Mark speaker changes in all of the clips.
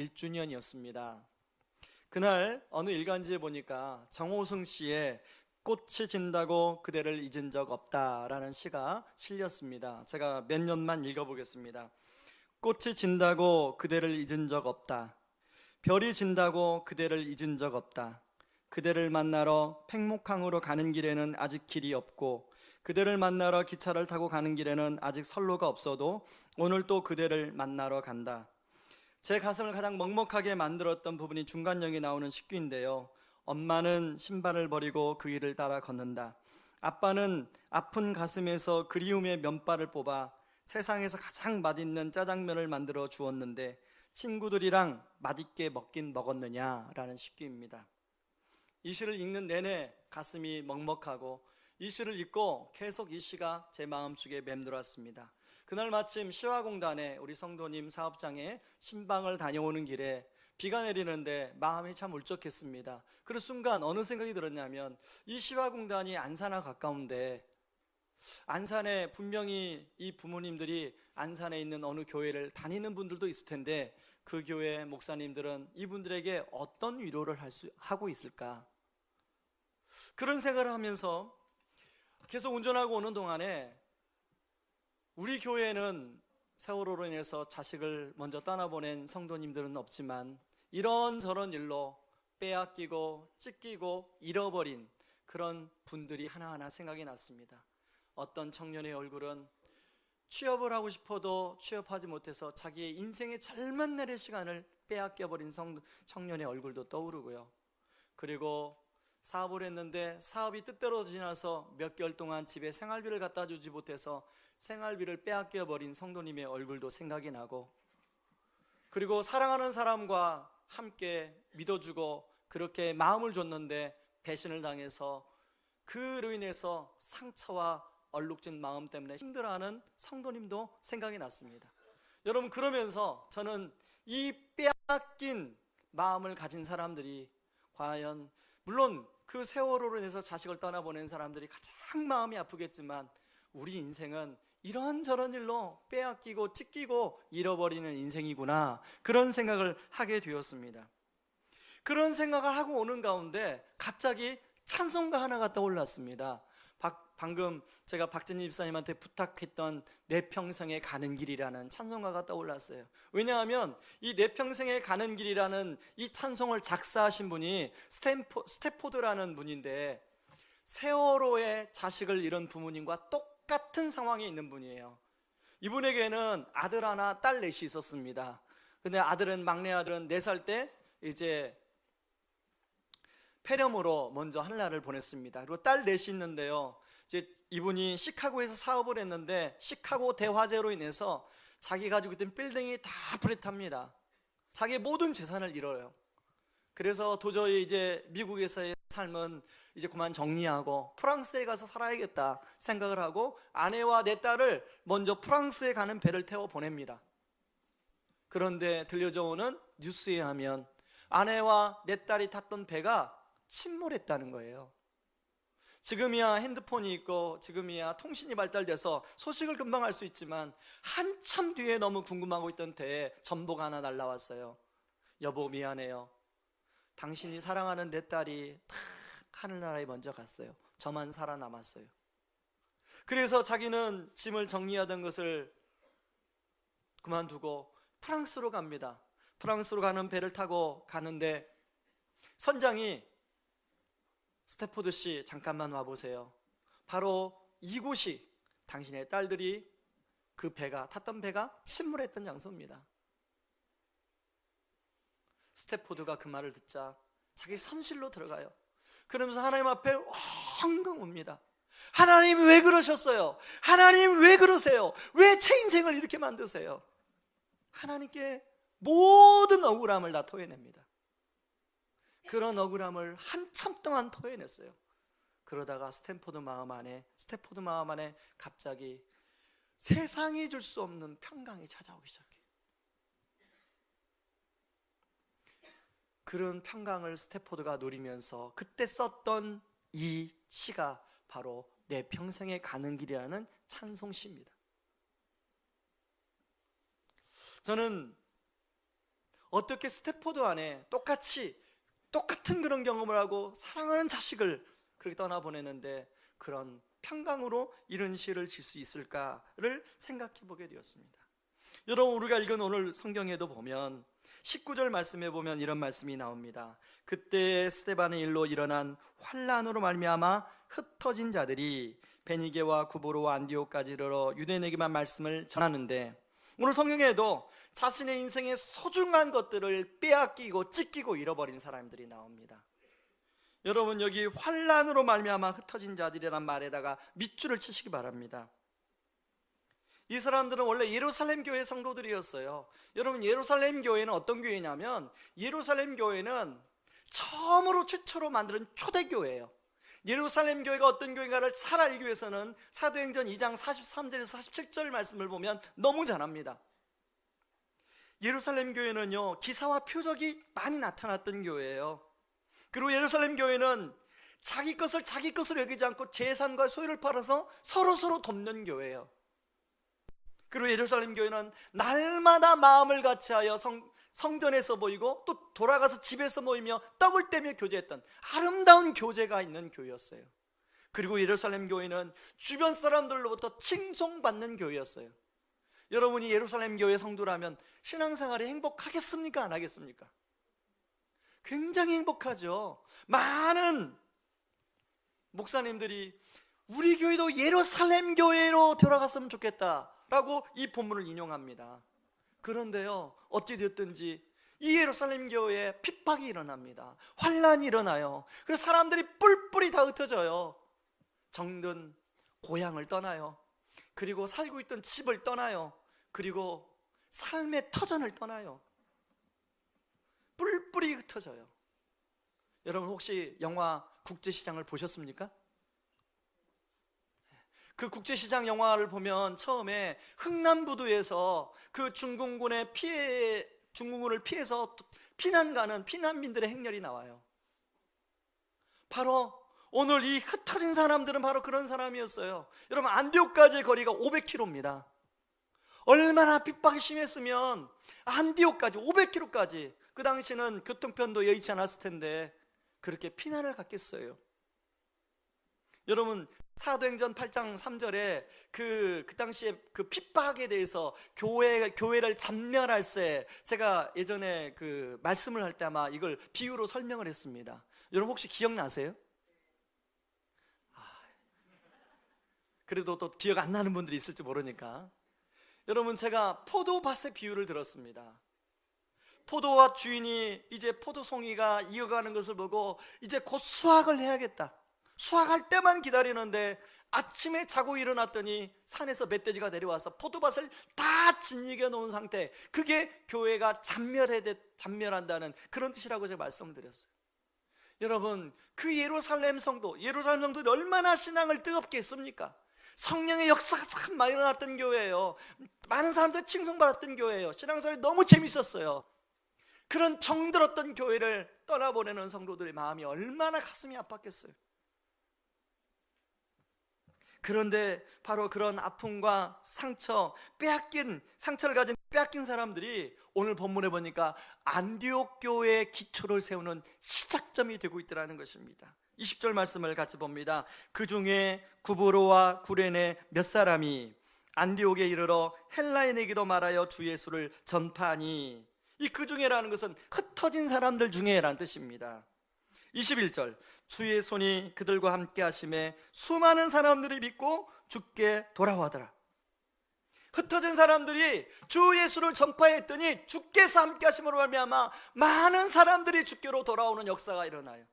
Speaker 1: 1주년이었습니다. 그날 어느 일간지에 보니까 정호승 씨의 꽃이 진다고 그대를 잊은 적 없다라는 시가 실렸습니다. 제가 몇 년만 읽어보겠습니다. 꽃이 진다고 그대를 잊은 적 없다. 별이 진다고 그대를 잊은 적 없다. 그대를 만나러 팽목항으로 가는 길에는 아직 길이 없고, 그대를 만나러 기차를 타고 가는 길에는 아직 선로가 없어도 오늘 또 그대를 만나러 간다. 제 가슴을 가장 먹먹하게 만들었던 부분이 중간역에 나오는 식구인데요. 엄마는 신발을 버리고 그 길을 따라 걷는다. 아빠는 아픈 가슴에서 그리움의 면발을 뽑아 세상에서 가장 맛있는 짜장면을 만들어 주었는데 친구들이랑 맛있게 먹긴 먹었느냐라는 식구입니다. 이 시를 읽는 내내 가슴이 먹먹하고, 이 시를 읽고 계속 이 시가 제 마음속에 맴돌았습니다. 그날 마침 시화공단에 우리 성도님 사업장에 신방을 다녀오는 길에 비가 내리는데 마음이 참 울적했습니다. 그 순간 어느 생각이 들었냐면, 이 시화공단이 안산에 가까운데 안산에 분명히 이 부모님들이 안산에 있는 어느 교회를 다니는 분들도 있을 텐데 그 교회 목사님들은 이분들에게 어떤 위로를 하고 있을까? 그런 생각을 하면서 계속 운전하고 오는 동안에 우리 교회는 세월호로 인해서 자식을 먼저 떠나보낸 성도님들은 없지만 이런저런 일로 빼앗기고 찢기고 잃어버린 그런 분들이 하나하나 생각이 났습니다. 어떤 청년의 얼굴은 취업을 하고 싶어도 취업하지 못해서 자기의 인생의 절망날의 시간을 빼앗겨버린 청년의 얼굴도 떠오르고요. 그리고 사업을 했는데 사업이 뜻대로 지나서 몇 개월 동안 집에 생활비를 갖다 주지 못해서 생활비를 빼앗겨버린 성도님의 얼굴도 생각이 나고, 그리고 사랑하는 사람과 함께 믿어주고 그렇게 마음을 줬는데 배신을 당해서 그로 인해서 상처와 얼룩진 마음 때문에 힘들어하는 성도님도 생각이 났습니다. 여러분, 그러면서 저는 이 빼앗긴 마음을 가진 사람들이 과연, 물론 그 세월호로 인해서 자식을 떠나보낸 사람들이 가장 마음이 아프겠지만 우리 인생은 이런저런 일로 빼앗기고 찢기고 잃어버리는 인생이구나, 그런 생각을 하게 되었습니다. 그런 생각을 하고 오는 가운데 갑자기 찬송가 하나가 떠올랐습니다. 방금 제가 박진희 집사님한테 부탁했던 내 평생에 가는 길이라는 찬송가가 떠올랐어요. 왜냐하면 이 내 평생에 가는 길이라는 이 찬송을 작사하신 분이 스태포드라는 분인데 세월호에 자식을 잃은 부모님과 똑같은 상황에 있는 분이에요. 이분에게는 아들 하나, 딸 넷이 있었습니다. 근데 막내 아들은 4살 때 이제 폐렴으로 먼저 하늘나라를 보냈습니다. 그리고 딸 넷이 있는데요, 이제 이분이 시카고에서 사업을 했는데 시카고 대화재로 인해서 자기 가지고 있던 빌딩이 다 불에 탑니다. 자기의 모든 재산을 잃어요. 그래서 도저히 이제 미국에서의 삶은 이제 그만 정리하고 프랑스에 가서 살아야겠다 생각을 하고 아내와 4딸을 먼저 프랑스에 가는 배를 태워 보냅니다. 그런데 들려져 오는 뉴스에 의하면 아내와 4딸이 탔던 배가 침몰했다는 거예요. 지금이야 핸드폰이 있고 지금이야 통신이 발달돼서 소식을 금방 알 수 있지만 한참 뒤에 너무 궁금하고 있던 때에 전보가 하나 날라왔어요. 여보, 미안해요. 당신이 사랑하는 4딸이 다 하늘나라에 먼저 갔어요. 저만 살아남았어요. 그래서 자기는 짐을 정리하던 것을 그만두고 프랑스로 갑니다. 프랑스로 가는 배를 타고 가는데 선장이 스태포드 씨, 잠깐만 와보세요. 바로 이곳이 당신의 딸들이 탔던 배가 침몰했던 장소입니다. 스태포드가 그 말을 듣자 자기 선실로 들어가요. 그러면서 하나님 앞에 엉엉 웁니다. 하나님 왜 그러셨어요? 하나님 왜 그러세요? 왜 제 인생을 이렇게 만드세요? 하나님께 모든 억울함을 다 토해냅니다. 그런 억울함을 한참 동안 토해냈어요. 그러다가 스태포드 마음 안에 갑자기 세상이 줄 수 없는 평강이 찾아오기 시작해요. 그런 평강을 스태포드가 누리면서 그때 썼던 이 시가 바로 내 평생에 가는 길이라는 찬송시입니다. 저는 어떻게 스태포드 안에 똑같은 그런 경험을 하고 사랑하는 자식을 그렇게 떠나보내는데 그런 평강으로 이런 시를 질 수 있을까를 생각해 보게 되었습니다. 여러분, 우리가 읽은 오늘 성경에도 보면 19절 말씀에 보면 이런 말씀이 나옵니다. 그때 스데반의 일로 일어난 환난으로 말미암아 흩어진 자들이 베니게와 구브로와 안디옥까지 이르러 유대인에게만 말씀을 전하는데, 오늘 성경에도 자신의 인생의 소중한 것들을 빼앗기고 찢기고 잃어버린 사람들이 나옵니다. 여러분, 여기 환난으로 말미암아 흩어진 자들이란 말에다가 밑줄을 치시기 바랍니다. 이 사람들은 원래 예루살렘 교회 성도들이었어요. 여러분, 예루살렘 교회는 어떤 교회냐면, 예루살렘 교회는 처음으로 최초로 만든 초대교회예요. 예루살렘 교회가 어떤 교회인가를 잘 알기 위해서는 사도행전 2장 43절에서 47절 말씀을 보면 너무 잘 압니다. 예루살렘 교회는요, 기사와 표적이 많이 나타났던 교회예요. 그리고 예루살렘 교회는 자기 것을 여기지 않고 재산과 소유를 팔아서 서로 돕는 교회예요. 그리고 예루살렘 교회는 날마다 마음을 같이하여 성전에서 모이고 또 돌아가서 집에서 모이며 떡을 떼며 교제했던 아름다운 교제가 있는 교회였어요. 그리고 예루살렘 교회는 주변 사람들로부터 칭송받는 교회였어요. 여러분이 예루살렘 교회 성도라면 신앙생활에 행복하겠습니까? 안 하겠습니까? 굉장히 행복하죠. 많은 목사님들이 우리 교회도 예루살렘 교회로 돌아갔으면 좋겠다 라고 이 본문을 인용합니다. 그런데요, 어찌 됐든지 이 예루살렘 교회에 핍박이 일어납니다. 환난이 일어나요. 그래서 사람들이 뿔뿔이 다 흩어져요. 정든 고향을 떠나요. 그리고 살고 있던 집을 떠나요. 그리고 삶의 터전을 떠나요. 뿔뿔이 흩어져요. 여러분, 혹시 영화 국제시장을 보셨습니까? 그 국제시장 영화를 보면 처음에 흥남부두에서 그 중국군을 피해서 피난 가는 피난민들의 행렬이 나와요. 바로 오늘 이 흩어진 사람들은 바로 그런 사람이었어요. 여러분, 안디옥까지의 거리가 500km입니다. 얼마나 핍박이 심했으면 안디옥까지 500km까지, 그 당시는 교통편도 여의치 않았을 텐데 그렇게 피난을 갔겠어요. 여러분, 사도행전 8장 3절에 그 당시에 그 핍박에 대해서 교회를 잔멸할 때, 제가 예전에 그 말씀을 할 때 아마 이걸 비유로 설명을 했습니다. 여러분, 혹시 기억나세요? 그래도 또 기억 안 나는 분들이 있을지 모르니까, 여러분, 제가 포도밭의 비유를 들었습니다. 포도밭 주인이 이제 포도송이가 익어가는 것을 보고 이제 곧 수확을 해야겠다, 수확할 때만 기다리는데 아침에 자고 일어났더니 산에서 멧돼지가 내려와서 포도밭을 다 짓이겨 놓은 상태, 그게 교회가 잔멸한다는 그런 뜻이라고 제가 말씀드렸어요. 여러분, 그 예루살렘 성도들이 얼마나 신앙을 뜨겁게 했습니까? 성령의 역사가 참 많이 일어났던 교회예요. 많은 사람들 칭송받았던 교회예요. 신앙생활이 너무 재밌었어요. 그런 정들었던 교회를 떠나보내는 성도들의 마음이 얼마나 가슴이 아팠겠어요. 그런데 바로 그런 아픔과 상처를 가진 빼앗긴 사람들이 오늘 본문에 보니까 안디옥 교회의 기초를 세우는 시작점이 되고 있더라는 것입니다. 20절 말씀을 같이 봅니다. 그 중에 구브로와 구레네 몇 사람이 안디옥에 이르러 헬라인에게도 말하여 주 예수를 전파하니, 이 그 중에라는 것은 흩어진 사람들 중에라는 뜻입니다. 21절, 주의 손이 그들과 함께 하심에 수많은 사람들이 믿고 주께 돌아와더라. 흩어진 사람들이 주 예수를 전파했더니 주께서 함께 하심으로 말미암아 많은 사람들이 주께로 돌아오는 역사가 일어나요.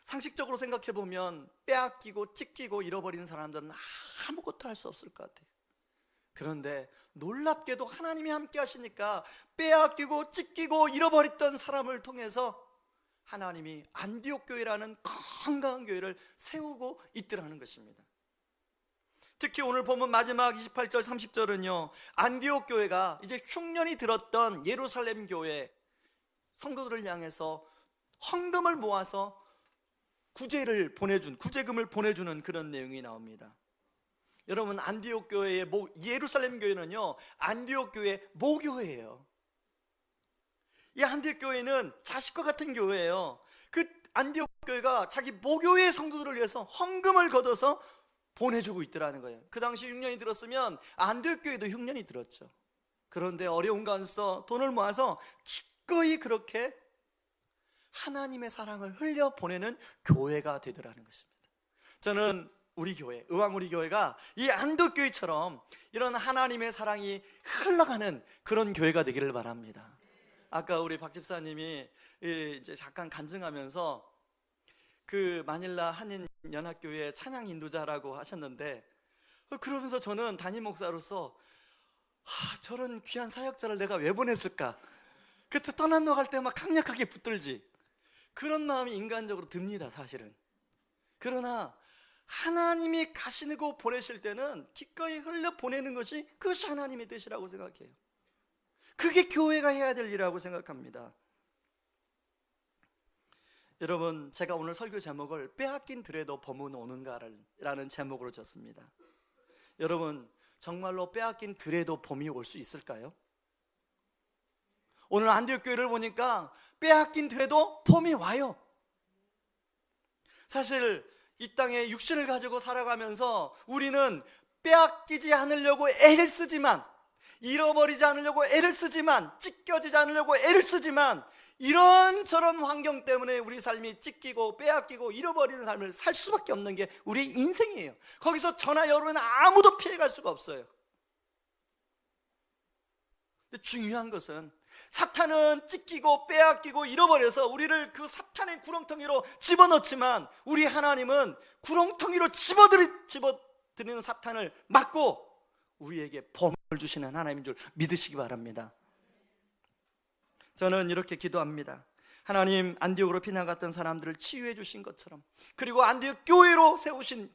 Speaker 1: 상식적으로 생각해 보면 빼앗기고 찢기고 잃어버린 사람들은 아무것도 할 수 없을 것 같아요. 그런데 놀랍게도 하나님이 함께 하시니까 빼앗기고 찢기고 잃어버렸던 사람을 통해서 하나님이 안디옥 교회라는 건강한 교회를 세우고 있더라는 것입니다. 특히 오늘 보면 마지막 28절 30절은요, 안디옥 교회가 이제 흉년이 들었던 예루살렘 교회 성도들을 향해서 헌금을 모아서 구제금을 보내주는 그런 내용이 나옵니다. 여러분, 안디옥 교회의 예루살렘 교회는요, 안디옥 교회의 모교회예요. 이 안디옥 교회는 자식과 같은 교회예요. 그 안디옥 교회가 자기 모교회 성도들을 위해서 헌금을 걷어서 보내주고 있더라는 거예요. 그 당시 흉년이 들었으면 안디옥 교회도 흉년이 들었죠. 그런데 어려운 가운데서 돈을 모아서 기꺼이 그렇게 하나님의 사랑을 흘려보내는 교회가 되더라는 것입니다. 저는 우리 교회, 의왕우리 교회가 이 안디옥 교회처럼 이런 하나님의 사랑이 흘러가는 그런 교회가 되기를 바랍니다. 아까 우리 박 집사님이 이제 잠깐 간증하면서 그 마닐라 한인연합교회 찬양 인도자라고 하셨는데, 그러면서 저는 담임 목사로서 저런 귀한 사역자를 내가 왜 보냈을까? 그때 떠나갈 때 막 강력하게 붙들지, 그런 마음이 인간적으로 듭니다, 사실은. 그러나 하나님이 가시고 보내실 때는 기꺼이 흘려 보내는 것이 그것이 하나님의 뜻이라고 생각해요. 그게 교회가 해야 될 일이라고 생각합니다. 여러분, 제가 오늘 설교 제목을 빼앗긴 들에도 범은 오는가라는 제목으로 졌습니다. 여러분, 정말로 빼앗긴 들에도 범이 올 수 있을까요? 오늘 안디옥 교회를 보니까 빼앗긴 들에도 범이 와요. 사실 이 땅에 육신을 가지고 살아가면서 우리는 빼앗기지 않으려고 애를 쓰지만, 잃어버리지 않으려고 애를 쓰지만, 찢겨지지 않으려고 애를 쓰지만, 이런저런 환경 때문에 우리 삶이 찢기고 빼앗기고 잃어버리는 삶을 살 수밖에 없는 게 우리 인생이에요. 거기서 저나 여러분 아무도 피해갈 수가 없어요. 근데 중요한 것은 사탄은 찢기고 빼앗기고 잃어버려서 우리를 그 사탄의 구렁텅이로 집어넣지만, 우리 하나님은 구렁텅이로 집어드리는 사탄을 막고 우리에게 범을 주시는 하나님인 줄 믿으시기 바랍니다. 저는 이렇게 기도합니다. 하나님, 안디옥으로 피난갔던 사람들을 치유해 주신 것처럼, 그리고 안디옥 교회로 세우신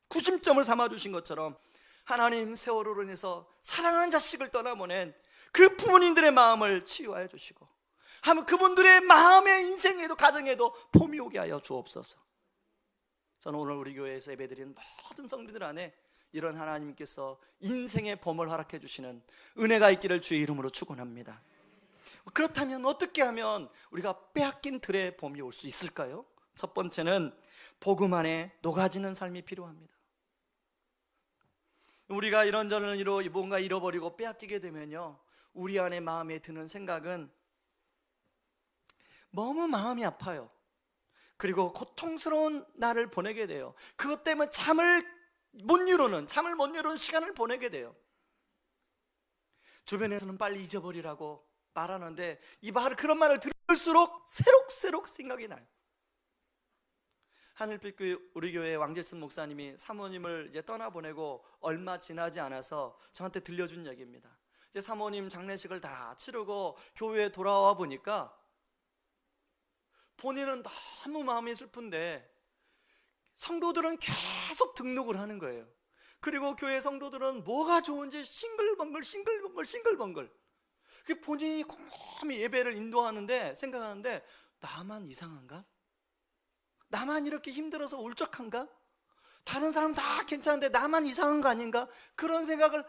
Speaker 1: 구심점을 삼아 주신 것처럼, 하나님, 세월호로 인해서 사랑하는 자식을 떠나보낸 그 부모님들의 마음을 치유하여 주시고, 하면 그분들의 마음의 인생에도 가정에도 봄이 오게 하여 주옵소서. 저는 오늘 우리 교회에서 예배드리는 모든 성도들 안에 이런 하나님께서 인생의 봄을 허락해 주시는 은혜가 있기를 주의 이름으로 축원합니다. 그렇다면 어떻게 하면 우리가 빼앗긴 들의 봄이 올 수 있을까요? 첫 번째는 복음 안에 녹아지는 삶이 필요합니다. 우리가 이런저런 뭔가 잃어버리고 빼앗기게 되면요, 우리 안에 마음에 드는 생각은 너무 마음이 아파요. 그리고 고통스러운 날을 보내게 돼요. 그것 때문에 잠을 못 이루는 시간을 보내게 돼요. 주변에서는 빨리 잊어버리라고 말하는데, 그런 말을 들을수록 새록새록 생각이 나요. 하늘빛 우리 교회 왕재순 목사님이 사모님을 이제 떠나보내고 얼마 지나지 않아서 저한테 들려준 얘기입니다. 이제 사모님 장례식을 다 치르고 교회에 돌아와 보니까 본인은 너무 마음이 슬픈데 성도들은 계속 등록을 하는 거예요. 그리고 교회 성도들은 뭐가 좋은지 싱글벙글 본인이 곰곰이 예배를 인도하는데 생각하는데, 나만 이상한가? 나만 이렇게 힘들어서 울적한가? 다른 사람 다 괜찮은데 나만 이상한 거 아닌가? 그런 생각을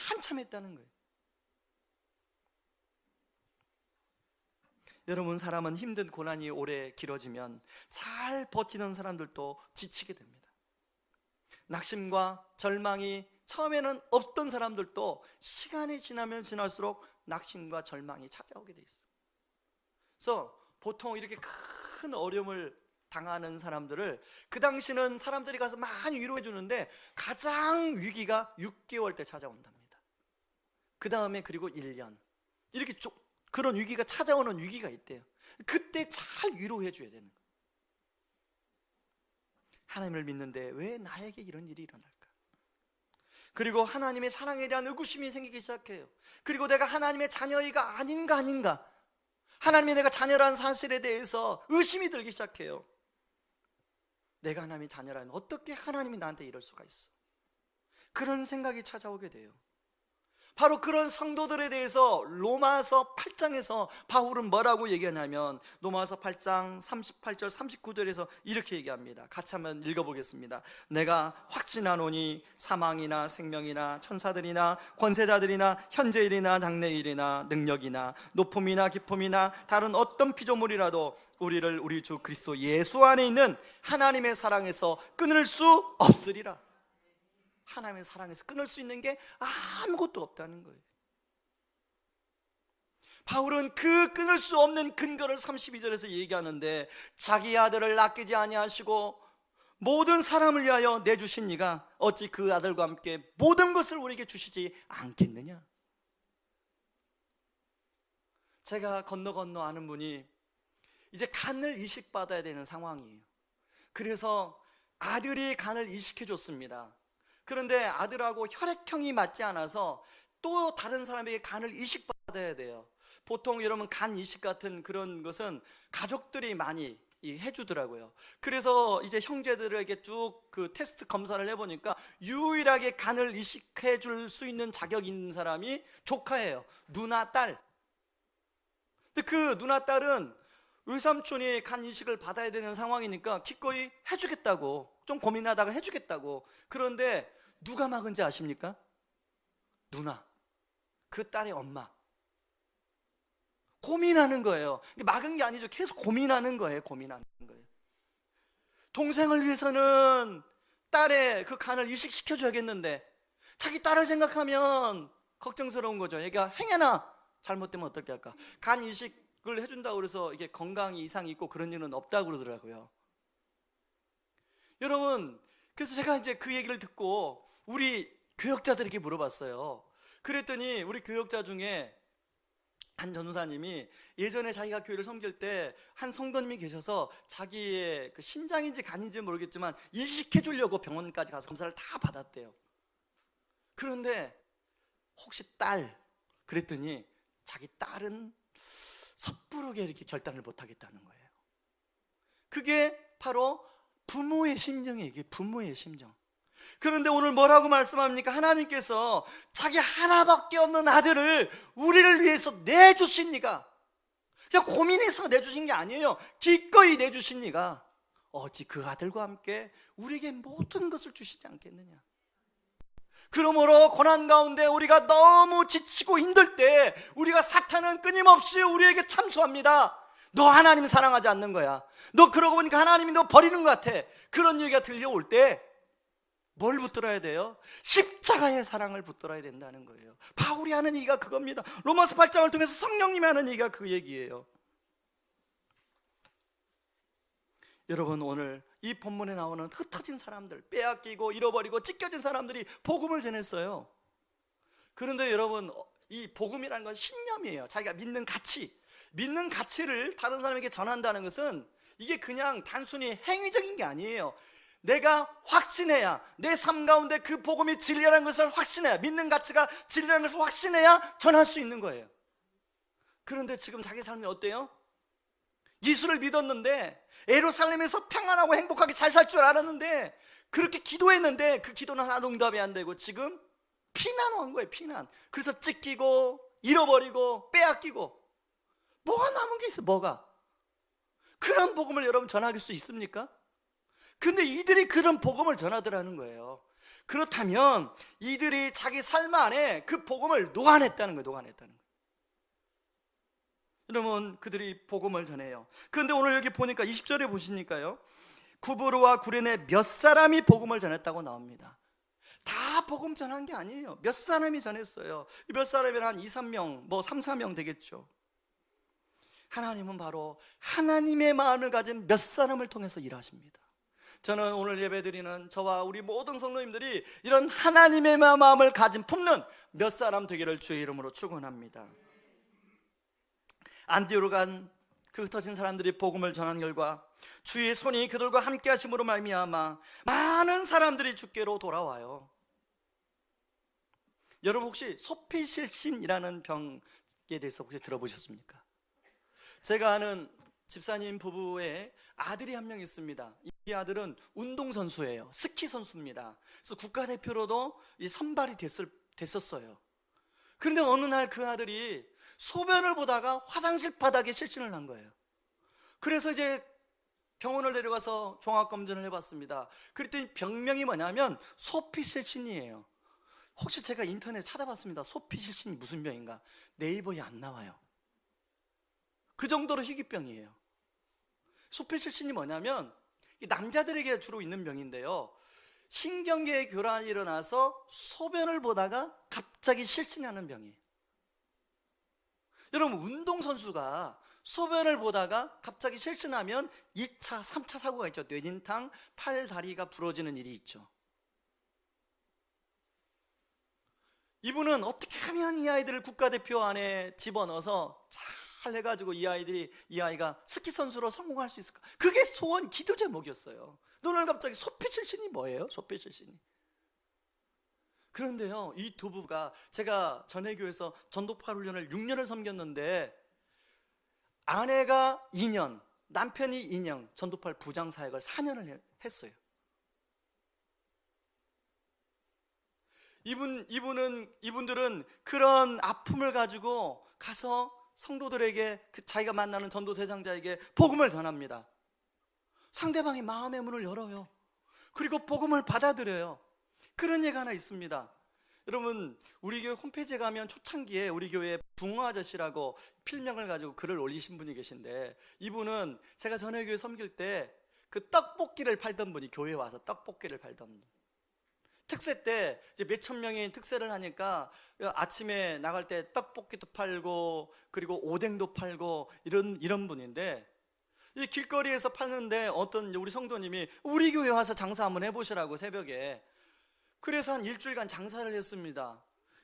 Speaker 1: 한참 했다는 거예요. 여러분, 사람은 힘든 고난이 오래 길어지면 잘 버티는 사람들도 지치게 됩니다. 낙심과 절망이 처음에는 없던 사람들도 시간이 지나면 지날수록 낙심과 절망이 찾아오게 돼 있어요. 그래서 보통 이렇게 큰 어려움을 당하는 사람들을 그 당시는 사람들이 가서 많이 위로해 주는데, 가장 위기가 6개월 때 찾아온답니다. 그 다음에 그리고 1년, 이렇게 그런 위기가 찾아오는 위기가 있대요. 그때 잘 위로해 줘야 되는 거예요. 하나님을 믿는데 왜 나에게 이런 일이 일어날까? 그리고 하나님의 사랑에 대한 의구심이 생기기 시작해요. 그리고 내가 하나님의 자녀이가 아닌가, 하나님의 내가 자녀라는 사실에 대해서 의심이 들기 시작해요. 내가 하나님의 자녀라면 어떻게 하나님이 나한테 이럴 수가 있어? 그런 생각이 찾아오게 돼요. 바로 그런 성도들에 대해서 로마서 8장에서 바울은 뭐라고 얘기하냐면 로마서 8장 38절 39절에서 이렇게 얘기합니다. 같이 한번 읽어보겠습니다. 내가 확신하노니 사망이나 생명이나 천사들이나 권세자들이나 현재일이나 장래일이나 능력이나 높음이나 깊음이나 다른 어떤 피조물이라도 우리를 우리 주 그리스도 예수 안에 있는 하나님의 사랑에서 끊을 수 없으리라. 하나님의 사랑에서 끊을 수 있는 게 아무것도 없다는 거예요. 바울은 그 끊을 수 없는 근거를 32절에서 얘기하는데 자기 아들을 아끼지 아니하시고 모든 사람을 위하여 내주신 이가 어찌 그 아들과 함께 모든 것을 우리에게 주시지 않겠느냐. 제가 건너 아는 분이 이제 간을 이식받아야 되는 상황이에요. 그래서 아들이 간을 이식해 줬습니다. 그런데 아들하고 혈액형이 맞지 않아서 또 다른 사람에게 간을 이식받아야 돼요. 보통 여러분 간 이식 같은 그런 것은 가족들이 많이 해주더라고요. 그래서 이제 형제들에게 쭉 그 테스트 검사를 해보니까 유일하게 간을 이식해 줄 수 있는 자격 있는 사람이 조카예요. 누나 딸. 근데 그 누나 딸은 외삼촌이 간 이식을 받아야 되는 상황이니까 기꺼이 해주겠다고, 좀 고민하다가 해주겠다고. 그런데 누가 막은지 아십니까? 누나, 그 딸의 엄마. 고민하는 거예요. 막은 게 아니죠. 계속 고민하는 거예요. 고민하는 거예요. 동생을 위해서는 딸의 그 간을 이식시켜줘야겠는데 자기 딸을 생각하면 걱정스러운 거죠. 얘가 행여나 잘못되면 어떻게 할까? 간 이식을 해준다고 그래서 이게 건강이 이상이 있고 그런 일은 없다고 그러더라고요. 여러분, 그래서 제가 이제 그 얘기를 듣고 우리 교역자들에게 물어봤어요. 그랬더니 우리 교역자 중에 한 전도사님이 예전에 자기가 교회를 섬길 때 한 성도님이 계셔서 자기의 그 신장인지 간인지 모르겠지만 이식해 주려고 병원까지 가서 검사를 다 받았대요. 그런데 혹시 딸? 그랬더니 자기 딸은 섣부르게 이렇게 결단을 못 하겠다는 거예요. 그게 바로 부모의 심정이에요. 이게 부모의 심정. 그런데 오늘 뭐라고 말씀합니까? 하나님께서 자기 하나밖에 없는 아들을 우리를 위해서 내주신 이가, 그냥 고민해서 내주신 게 아니에요. 기꺼이 내주신 이가 어찌 그 아들과 함께 우리에게 모든 것을 주시지 않겠느냐. 그러므로 고난 가운데 우리가 너무 지치고 힘들 때 우리가 사탄은 끊임없이 우리에게 참소합니다. 너 하나님 사랑하지 않는 거야. 너 그러고 보니까 하나님이 너 버리는 것 같아. 그런 얘기가 들려올 때 뭘 붙들어야 돼요? 십자가의 사랑을 붙들어야 된다는 거예요. 바울이 하는 얘기가 그겁니다. 로마서 8장을 통해서 성령님이 하는 얘기가 그 얘기예요. 여러분, 오늘 이 본문에 나오는 흩어진 사람들, 빼앗기고 잃어버리고 찢겨진 사람들이 복음을 전했어요. 그런데 여러분, 이 복음이라는 건 신념이에요. 자기가 믿는 가치, 믿는 가치를 다른 사람에게 전한다는 것은 이게 그냥 단순히 행위적인 게 아니에요. 내가 확신해야, 내 삶 가운데 그 복음이 진리라는 것을 확신해야, 믿는 가치가 진리라는 것을 확신해야 전할 수 있는 거예요. 그런데 지금 자기 삶이 어때요? 예수를 믿었는데 예루살렘에서 평안하고 행복하게 잘 살 줄 알았는데 그렇게 기도했는데 그 기도는 하나도 응답이 안 되고 지금 피난한 거예요. 피난. 그래서 찢기고 잃어버리고 빼앗기고 뭐가 남은 게 있어? 뭐가? 그런 복음을 여러분 전할 수 있습니까? 근데 이들이 그런 복음을 전하더라는 거예요. 그렇다면 이들이 자기 삶 안에 그 복음을 녹아냈다는 거예요. 녹아냈다는 거예요. 여러분, 그들이 복음을 전해요. 그런데 오늘 여기 보니까 20절에 보시니까요, 구브로와 구레네 몇 사람이 복음을 전했다고 나옵니다. 다 복음 전한 게 아니에요. 몇 사람이 전했어요. 몇 사람이면 한 2, 3명, 뭐 3, 4명 되겠죠. 하나님은 바로 하나님의 마음을 가진 몇 사람을 통해서 일하십니다. 저는 오늘 예배드리는 저와 우리 모든 성도님들이 이런 하나님의 마음을 가진 품는 몇 사람 되기를 주의 이름으로 축원합니다. 안디오로 간 그 흩어진 사람들이 복음을 전한 결과 주의 손이 그들과 함께 하심으로 말미암아 많은 사람들이 주께로 돌아와요. 여러분, 혹시 소피실신이라는 병에 대해서 혹시 들어보셨습니까? 제가 아는 집사님 부부의 아들이 한 명 있습니다. 이 아들은 운동선수예요. 스키 선수입니다. 그래서 국가대표로도 선발이 됐었어요. 그런데 어느 날 그 아들이 소변을 보다가 화장실 바닥에 실신을 한 거예요. 그래서 이제 병원을 데려가서 종합검진을 해봤습니다. 그랬더니 병명이 뭐냐면 소피실신이에요. 혹시 제가 인터넷 찾아봤습니다. 소피실신이 무슨 병인가? 네이버에 안 나와요. 그 정도로 희귀병이에요. 소피실신이 뭐냐면 남자들에게 주로 있는 병인데요, 신경계의 교란이 일어나서 소변을 보다가 갑자기 실신하는 병이에요. 여러분, 운동선수가 소변을 보다가 갑자기 실신하면 2차, 3차 사고가 있죠. 뇌진탕, 팔, 다리가 부러지는 일이 있죠. 이분은 어떻게 하면 이 아이들을 국가대표 안에 집어넣어서 잘 해가지고 이 아이가 스키 선수로 성공할 수 있을까? 그게 소원 기도 제목이었어요. 오늘 갑자기 소피실신이 뭐예요? 소피실신이. 그런데요, 이 두 부부가, 제가 전해교에서 전도파 훈련을 6년을 섬겼는데 아내가 2년, 남편이 2년 전도파 부장 사역을 4년을 했어요. 이분들은 그런 아픔을 가지고 가서 성도들에게, 자기가 만나는 전도 대상자에게 복음을 전합니다. 상대방이 마음의 문을 열어요. 그리고 복음을 받아들여요. 그런 예가 하나 있습니다. 여러분, 우리 교회 홈페이지에 가면 초창기에 우리 교회 붕어 아저씨라고 필명을 가지고 글을 올리신 분이 계신데, 이분은 제가 전에 교회 섬길 때 그 떡볶이를 팔던 분이 교회에 와서 떡볶이를 팔던 분. 특세 때 이제 몇천 명이 특세를 하니까 아침에 나갈 때 떡볶이도 팔고 그리고 오뎅도 팔고 이런 분인데, 이 길거리에서 팔는데 어떤 우리 성도님이 우리 교회 와서 장사 한번 해보시라고 새벽에, 그래서 한 일주일간 장사를 했습니다.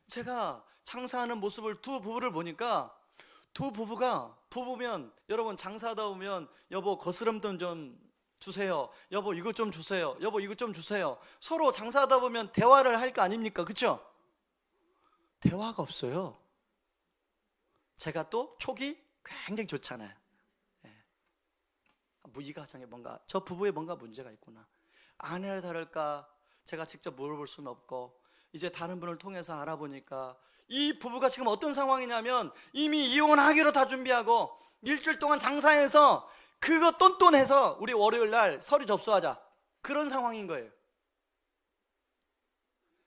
Speaker 1: 제가 장사하는 모습을 두 부부를 보니까, 두 부부가, 부부면 여러분 장사하다 보면 여보 거스름돈 좀 주세요, 여보 이것 좀 주세요, 여보 이것 좀 주세요, 서로 장사하다 보면 대화를 할 거 아닙니까? 그렇죠? 대화가 없어요. 제가 또 촉이 굉장히 좋잖아요. 이 가정에 뭔가, 저 부부에 뭔가 문제가 있구나. 아내를 다를까 제가 직접 물어볼 수는 없고, 이제 다른 분을 통해서 알아보니까 이 부부가 지금 어떤 상황이냐면 이미 이혼하기로 다 준비하고 일주일 동안 장사해서 그거 똔똔해서 우리 월요일 날 서류 접수하자, 그런 상황인 거예요.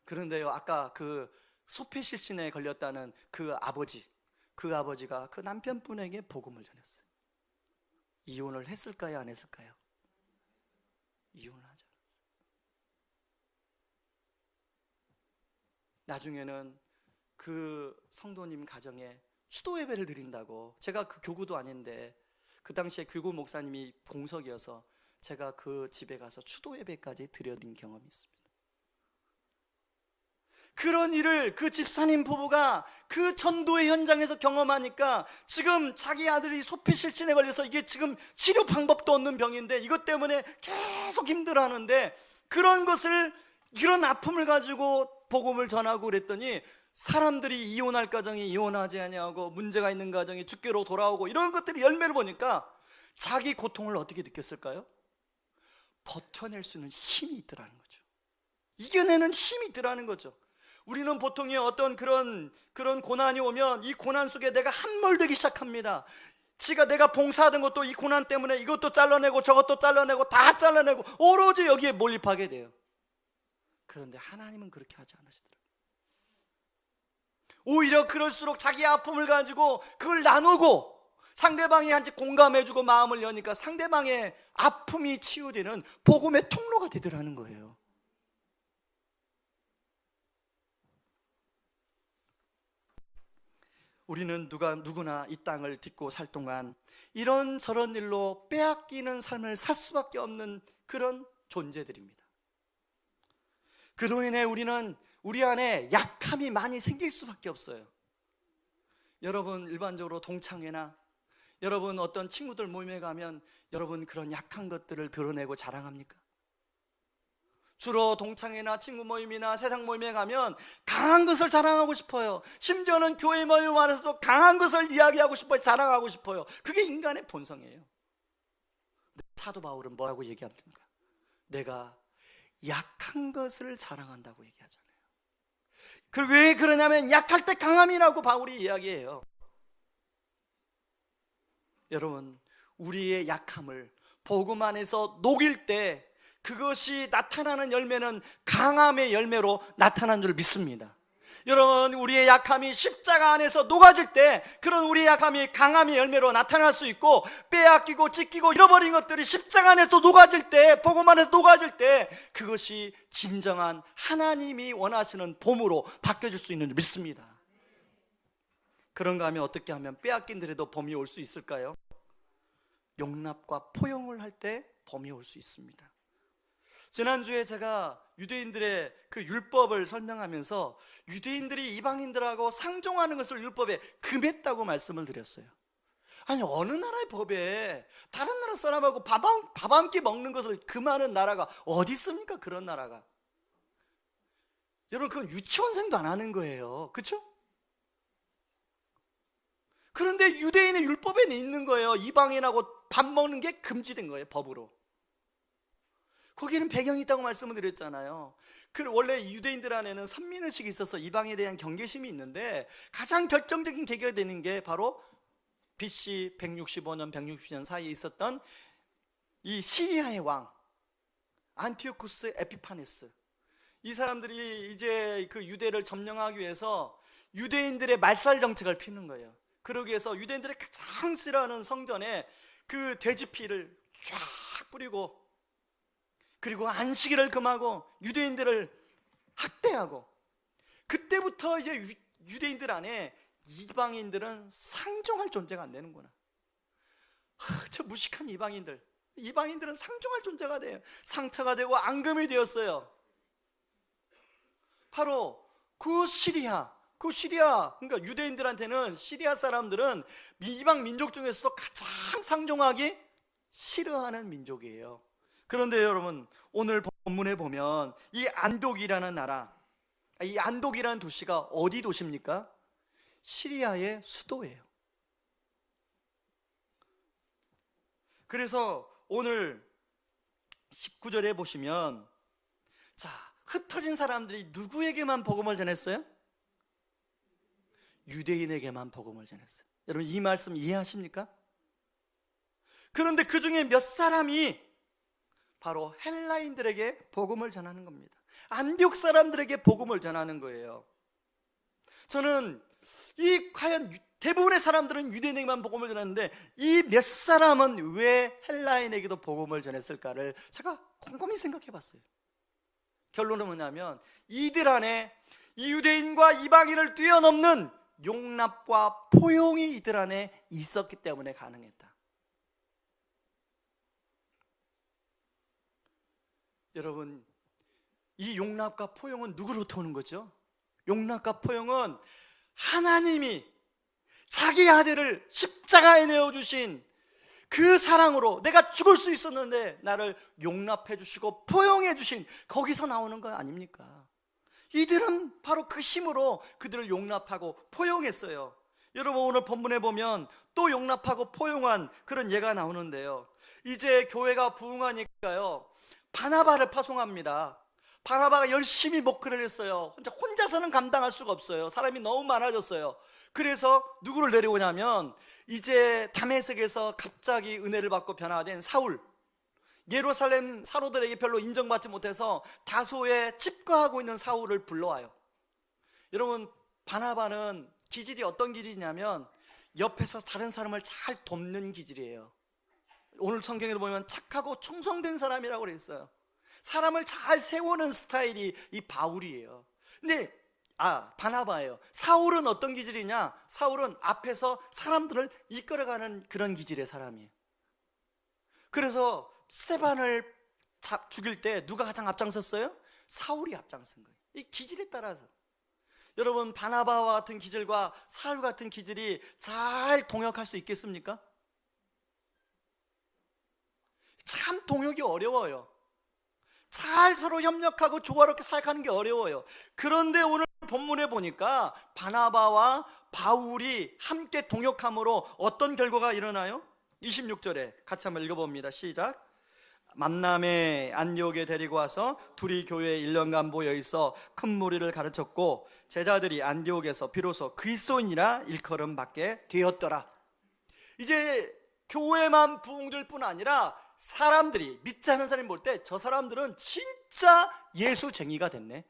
Speaker 1: 그런데요, 아까 그 소피실신에 걸렸다는 그 아버지가 그 남편분에게 복음을 전했어요. 이혼을 했을까요, 안 했을까요? 이혼을 하지 않았어요. 나중에는 그 성도님 가정에 수도 예배를 드린다고, 제가 그 교구도 아닌데 그 당시에 교구 목사님이 공석이어서 제가 그 집에 가서 수도 예배까지 드려드린 경험이 있습니다. 그런 일을 그 집사님 부부가 그 전도의 현장에서 경험하니까 지금 자기 아들이 소피실신에 걸려서 이게 지금 치료 방법도 없는 병인데 이것 때문에 계속 힘들어하는데, 그런 아픔을 가지고 복음을 전하고 그랬더니 사람들이 이혼할 가정이 이혼하지 아니하고 문제가 있는 가정이 주께로 돌아오고 이런 것들이 열매를 보니까 자기 고통을 어떻게 느꼈을까요? 버텨낼 수 있는 힘이 있더라는 거죠. 이겨내는 힘이 있더라는 거죠. 우리는 보통의 어떤 그런 고난이 오면 이 고난 속에 내가 함몰되기 시작합니다. 내가 봉사하던 것도 이 고난 때문에 이것도 잘라내고 저것도 잘라내고 다 잘라내고 오로지 여기에 몰입하게 돼요. 그런데 하나님은 그렇게 하지 않으시더라고요. 오히려 그럴수록 자기 아픔을 가지고 그걸 나누고 상대방이 한테 공감해주고 마음을 여니까 상대방의 아픔이 치유되는 복음의 통로가 되더라는 거예요. 우리는 누구나 이 땅을 딛고 살 동안 이런저런 일로 빼앗기는 삶을 살 수밖에 없는 그런 존재들입니다. 그로 인해 우리 안에 약함이 많이 생길 수밖에 없어요. 여러분 일반적으로 동창회나 여러분 어떤 친구들 모임에 가면 여러분 그런 약한 것들을 드러내고 자랑합니까? 주로 동창회나 친구 모임이나 세상 모임에 가면 강한 것을 자랑하고 싶어요. 심지어는 교회 모임 안에서도 강한 것을 이야기하고 싶어요. 자랑하고 싶어요. 그게 인간의 본성이에요. 사도 바울은 뭐라고 얘기합니까? 내가 약한 것을 자랑한다고 얘기하잖아요. 왜 그러냐면 약할 때 강함이라고 바울이 이야기해요. 여러분, 우리의 약함을 복음 안에서 녹일 때 그것이 나타나는 열매는 강함의 열매로 나타난 줄 믿습니다. 여러분, 우리의 약함이 십자가 안에서 녹아질 때 그런 우리의 약함이 강함의 열매로 나타날 수 있고, 빼앗기고 찢기고 잃어버린 것들이 십자가 안에서 녹아질 때, 복음 안에서 녹아질 때 그것이 진정한 하나님이 원하시는 봄으로 바뀌어질 수 있는 줄 믿습니다. 그런가 하면 어떻게 하면 빼앗긴들에도 봄이 올 수 있을까요? 용납과 포용을 할 때 봄이 올 수 있습니다. 지난주에 제가 유대인들의 그 율법을 설명하면서 유대인들이 이방인들하고 상종하는 것을 율법에 금했다고 말씀을 드렸어요. 아니, 어느 나라의 법에 다른 나라 사람하고 밥 한 끼 먹는 것을 금하는 나라가 어디 있습니까? 그런 나라가. 여러분, 그건 유치원생도 안 하는 거예요. 그렇죠? 그런데 유대인의 율법에는 있는 거예요. 이방인하고 밥 먹는 게 금지된 거예요, 법으로. 거기에는 배경이 있다고 말씀을 드렸잖아요. 원래 유대인들 안에는 선민의식이 있어서 이방에 대한 경계심이 있는데, 가장 결정적인 계기가 되는 게 바로 BC 165년, 160년 사이에 있었던 이 시리아의 왕 안티오쿠스 에피파네스. 이 사람들이 이제 그 유대를 점령하기 위해서 유대인들의 말살 정책을 피는 거예요. 그러기 위해서 유대인들이 가장 싫어하는 성전에 그 돼지 피를 쫙 뿌리고, 그리고 안식일을 금하고 유대인들을 학대하고, 그때부터 이제 유대인들 안에 이방인들은 상종할 존재가 안 되는구나. 저 무식한 이방인들은 상종할 존재가 돼요. 상처가 되고 앙금이 되었어요. 바로 그 시리아, 그러니까 유대인들한테는, 시리아 사람들은 이방 민족 중에서도 가장 상종하기 싫어하는 민족이에요. 그런데 여러분, 오늘 본문에 보면 이 안독이라는 나라, 이 안독이라는 도시가 어디 도시입니까? 시리아의 수도예요. 그래서 오늘 19절에 보시면, 자, 흩어진 사람들이 누구에게만 복음을 전했어요? 유대인에게만 복음을 전했어요. 여러분, 이 말씀 이해하십니까? 그런데 그 중에 몇 사람이 바로 헬라인들에게 복음을 전하는 겁니다. 안디옥 사람들에게 복음을 전하는 거예요. 저는 과연 대부분의 사람들은 유대인에게만 복음을 전했는데, 이 몇 사람은 왜 헬라인에게도 복음을 전했을까를 제가 곰곰이 생각해 봤어요. 결론은 뭐냐면, 이들 안에 이 유대인과 이방인을 뛰어넘는 용납과 포용이 이들 안에 있었기 때문에 가능했다. 여러분, 이 용납과 포용은 누구로부터 오는 거죠? 용납과 포용은 하나님이 자기 아들을 십자가에 내어주신 그 사랑으로 내가 죽을 수 있었는데 나를 용납해 주시고 포용해 주신, 거기서 나오는 거 아닙니까? 이들은 바로 그 힘으로 그들을 용납하고 포용했어요. 여러분, 오늘 본문에 보면 또 용납하고 포용한 그런 예가 나오는데요, 이제 교회가 부흥하니까요, 바나바를 파송합니다. 바나바가 열심히 목회를 했어요. 혼자서는 감당할 수가 없어요. 사람이 너무 많아졌어요. 그래서 누구를 데려오냐면, 이제 다메섹에서 갑자기 은혜를 받고 변화된 사울, 예루살렘 사로들에게 별로 인정받지 못해서 다소에 칩거하고 있는 사울을 불러와요. 여러분, 바나바는 기질이 어떤 기질이냐면 옆에서 다른 사람을 잘 돕는 기질이에요. 오늘 성경에 보면 착하고 충성된 사람이라고 그랬어요. 사람을 잘 세우는 스타일이 이 바울이에요. 근데 바나바예요. 사울은 어떤 기질이냐? 사울은 앞에서 사람들을 이끌어가는 그런 기질의 사람이에요. 그래서 스데반을 죽일 때 누가 가장 앞장섰어요? 사울이 앞장선 거예요. 이 기질에 따라서. 여러분, 바나바와 같은 기질과 사울 같은 기질이 잘 동역할 수 있겠습니까? 참 동역이 어려워요. 잘 서로 협력하고 조화롭게 사역하는 게 어려워요. 그런데 오늘 본문에 보니까 바나바와 바울이 함께 동역함으로 어떤 결과가 일어나요? 26절에 같이 한번 읽어봅니다. 시작. 만남의 안디옥에 데리고 와서 둘이 교회에 1년간 모여 있어 큰 무리를 가르쳤고 제자들이 안디옥에서 비로소 그리스도인이라 일컬음 받게 되었더라. 이제 교회만 부흥될 뿐 아니라 사람들이, 믿지 않는 사람이 볼 때 저 사람들은 진짜 예수쟁이가 됐네.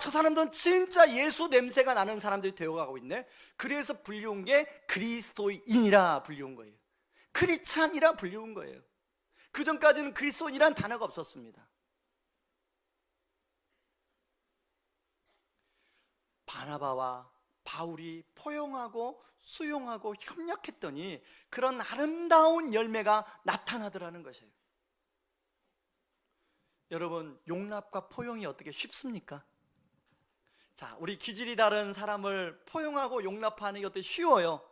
Speaker 1: 저 사람들은 진짜 예수 냄새가 나는 사람들이 되어가고 있네. 그래서 불리운 게 그리스도인이라 불리운 거예요. 크리스찬이라 불리운 거예요. 그 전까지는 그리스도인이란 단어가 없었습니다. 바나바와 바울이 포용하고 수용하고 협력했더니 그런 아름다운 열매가 나타나더라는 것이에요. 여러분, 용납과 포용이 어떻게 쉽습니까? 자, 우리 기질이 다른 사람을 포용하고 용납하는 게 어떻게 쉬워요?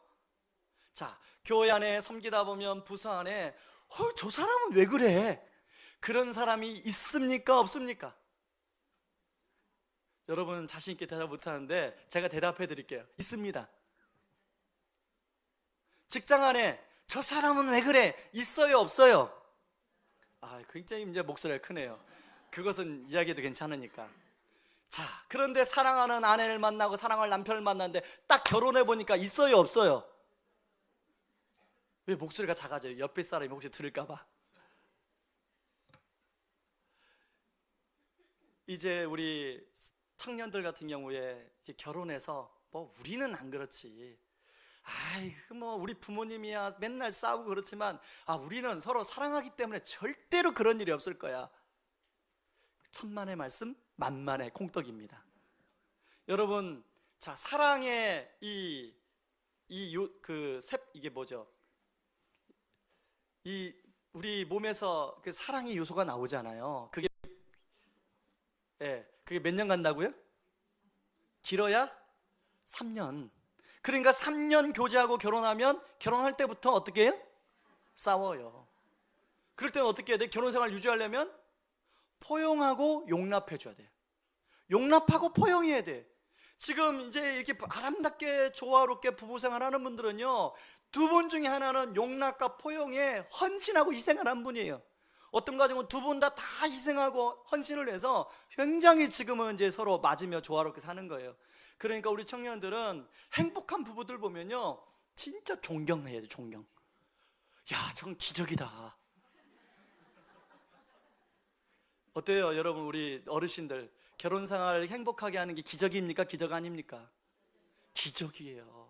Speaker 1: 자, 교회 안에 섬기다 보면 부서 안에 저 사람은 왜 그래? 그런 사람이 있습니까? 없습니까? 여러분 자신 있게 대답 못하는데 제가 대답해 드릴게요. 있습니다. 직장 안에 저 사람은 왜 그래? 있어요? 없어요? 굉장히 이제 목소리가 크네요. 그것은 이야기해도 괜찮으니까. 자, 그런데 사랑하는 아내를 만나고 사랑할 남편을 만났는데 딱 결혼해 보니까 있어요? 없어요? 왜 목소리가 작아져요? 옆에 사람이 혹시 들을까 봐. 이제 우리 청년들 같은 경우에 이제 결혼해서 우리는 안 그렇지. 우리 부모님이야 맨날 싸우고 그렇지만 우리는 서로 사랑하기 때문에 절대로 그런 일이 없을 거야. 천만의 말씀, 만만의 콩떡입니다. 여러분, 자, 사랑의 이게 뭐죠? 우리 몸에서 그 사랑의 요소가 나오잖아요. 그게 몇 년 간다고요? 길어야 3년. 그러니까 3년 교제하고 결혼하면 결혼할 때부터 어떻게 해요? 싸워요. 그럴 때는 어떻게 해야 돼? 결혼생활 유지하려면 포용하고 용납해 줘야 돼. 용납하고 포용해야 돼. 지금 이제 이렇게 아름답게 조화롭게 부부생활하는 분들은요, 두 분 중에 하나는 용납과 포용에 헌신하고 희생을 한 분이에요. 어떤 가정은 두 분 다 희생하고 헌신을 해서 굉장히 지금은 이제 서로 맞으며 조화롭게 사는 거예요. 그러니까 우리 청년들은 행복한 부부들 보면요, 진짜 존경해야 돼. 존경. 야, 저건 기적이다. 어때요, 여러분? 우리 어르신들 결혼 생활 행복하게 하는 게 기적입니까? 기적 아닙니까? 기적이에요.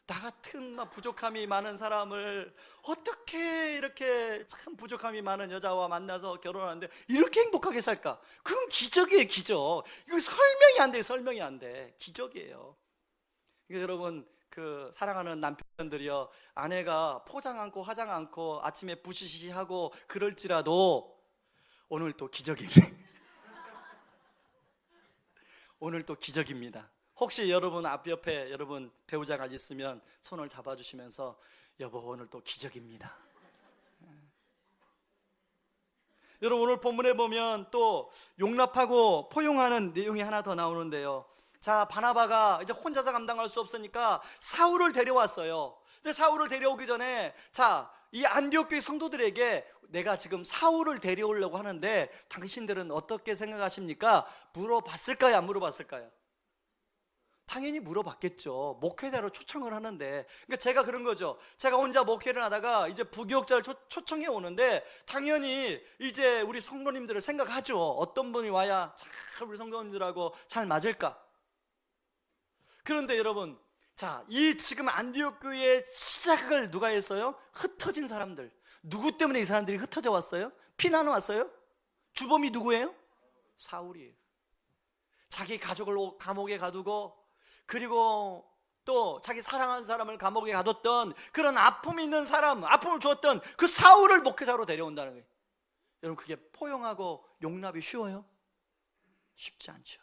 Speaker 1: 나 같은 부족함이 많은 사람을 어떻게 이렇게 참 부족함이 많은 여자와 만나서 결혼하는데 이렇게 행복하게 살까? 그건 기적이에요, 기적. 이거 설명이 안 돼, 설명이 안 돼. 기적이에요. 그러니까 여러분, 사랑하는 남편들이요, 아내가 포장 않고 화장 않고 아침에 부시시하고 그럴지라도 오늘 또 기적입니다. 오늘 또 기적입니다. 혹시 여러분 옆에 여러분 배우자가 있으면 손을 잡아주시면서 여보, 오늘 또 기적입니다. 여러분, 오늘 본문에 보면 또 용납하고 포용하는 내용이 하나 더 나오는데요. 자, 바나바가 이제 혼자서 감당할 수 없으니까 사울을 데려왔어요. 근데 사울을 데려오기 전에 이 안디옥 교회 성도들에게 내가 지금 사울을 데려오려고 하는데 당신들은 어떻게 생각하십니까? 물어봤을까요? 안 물어봤을까요? 당연히 물어봤겠죠. 목회자로 초청을 하는데. 그러니까 제가 그런 거죠. 제가 혼자 목회를 하다가 이제 부교육자를 초청해 오는데 당연히 이제 우리 성도님들을 생각하죠. 어떤 분이 와야 잘 우리 성도님들하고 잘 맞을까? 그런데 여러분, 이 지금 안디옥 교회의 시작을 누가 했어요? 흩어진 사람들. 누구 때문에 이 사람들이 흩어져 왔어요? 피난 왔어요? 주범이 누구예요? 사울이에요. 자기 가족을 감옥에 가두고, 그리고 또 자기 사랑하는 사람을 감옥에 가뒀던 그런 아픔 있는 사람, 아픔을 주었던 그 사울을 목회자로 데려온다는 거예요. 여러분, 그게 포용하고 용납이 쉬워요? 쉽지 않죠.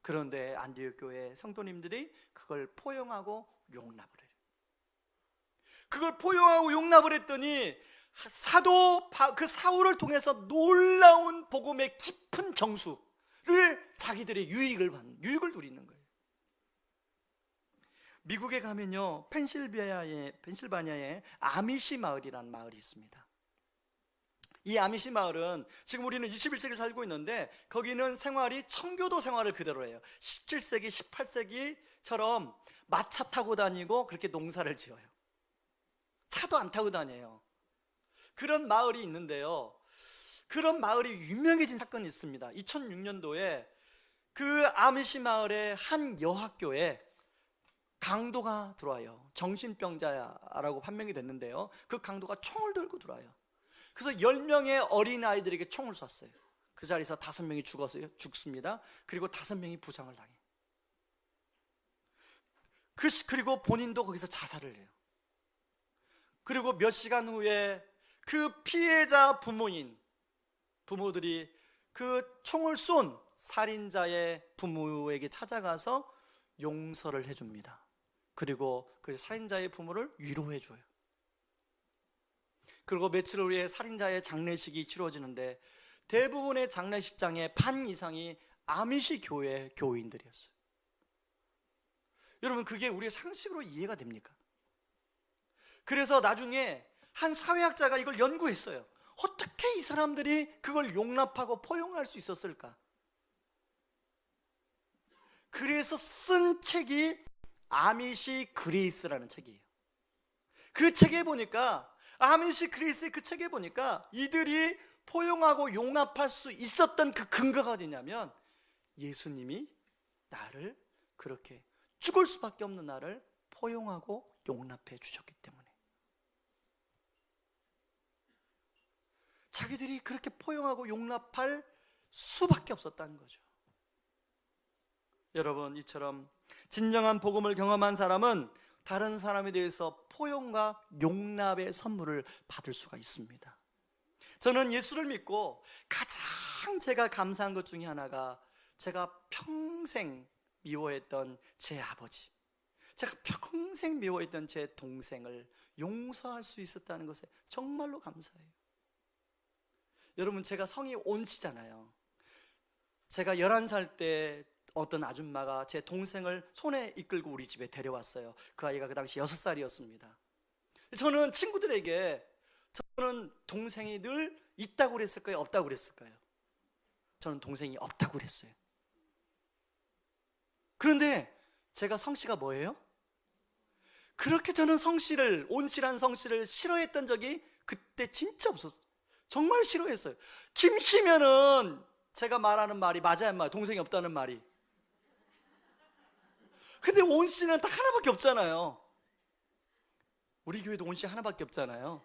Speaker 1: 그런데 안디옥 교회 성도님들이 그걸 포용하고 용납을 해요. 그걸 포용하고 용납을 했더니 그 사울을 통해서 놀라운 복음의 깊은 정수를 자기들의 유익을 누리는 거예요. 미국에 가면요, 펜실바니아에 아미시 마을이라는 마을이 있습니다. 이 아미시 마을은 지금 우리는 21세기를 살고 있는데 거기는 생활이 청교도 생활을 그대로 해요. 17세기, 18세기처럼 마차 타고 다니고 그렇게 농사를 지어요. 차도 안 타고 다녀요. 그런 마을이 있는데요, 그런 마을이 유명해진 사건이 있습니다. 2006년도에 그 아미시 마을의 한 여학교에 강도가 들어와요. 정신병자라고 판명이 됐는데요, 그 강도가 총을 들고 들어와요. 그래서 10명의 어린아이들에게 총을 쐈어요. 그 자리에서 5명이 죽습니다. 그리고 5명이 부상을 당해요. 그리고 본인도 거기서 자살을 해요. 그리고 몇 시간 후에 그 피해자 부모들이 그 총을 쏜 살인자의 부모에게 찾아가서 용서를 해줍니다. 그리고 그 살인자의 부모를 위로해줘요. 그리고 며칠 후에 살인자의 장례식이 치러지는데 대부분의 장례식장의 반 이상이 아미시 교회 교인들이었어요. 여러분, 그게 우리의 상식으로 이해가 됩니까? 그래서 나중에 한 사회학자가 이걸 연구했어요. 어떻게 이 사람들이 그걸 용납하고 포용할 수 있었을까? 그래서 쓴 책이 아미시 그레이스라는 책이에요. 그 책에 보니까, 아미시 그레이스의 그 책에 보니까 이들이 포용하고 용납할 수 있었던 그 근거가 어디냐면, 예수님이 나를 그렇게 죽을 수밖에 없는 나를 포용하고 용납해 주셨기 때문에. 자기들이 그렇게 포용하고 용납할 수밖에 없었다는 거죠. 여러분, 이처럼 진정한 복음을 경험한 사람은 다른 사람에 대해서 포용과 용납의 선물을 받을 수가 있습니다. 저는 예수를 믿고 가장 제가 감사한 것 중에 하나가, 제가 평생 미워했던 제 아버지, 제가 평생 미워했던 제 동생을 용서할 수 있었다는 것에 정말로 감사해요. 여러분, 제가 성이 온씨잖아요. 제가 11살 때 어떤 아줌마가 제 동생을 손에 이끌고 우리 집에 데려왔어요. 그 아이가 그 당시 6살이었습니다. 저는 친구들에게, 저는 동생이 늘 있다고 그랬을까요? 없다고 그랬을까요? 저는 동생이 없다고 그랬어요. 그런데 제가 성씨가 뭐예요? 그렇게 저는 성씨를, 온씨란 성씨를 싫어했던 적이 그때 진짜 없었어요. 정말 싫어했어요. 김씨면은 제가 말하는 말이 맞아야 말이에요. 동생이 없다는 말이. 근데 온씨는 딱 하나밖에 없잖아요. 우리 교회도 온씨 하나밖에 없잖아요.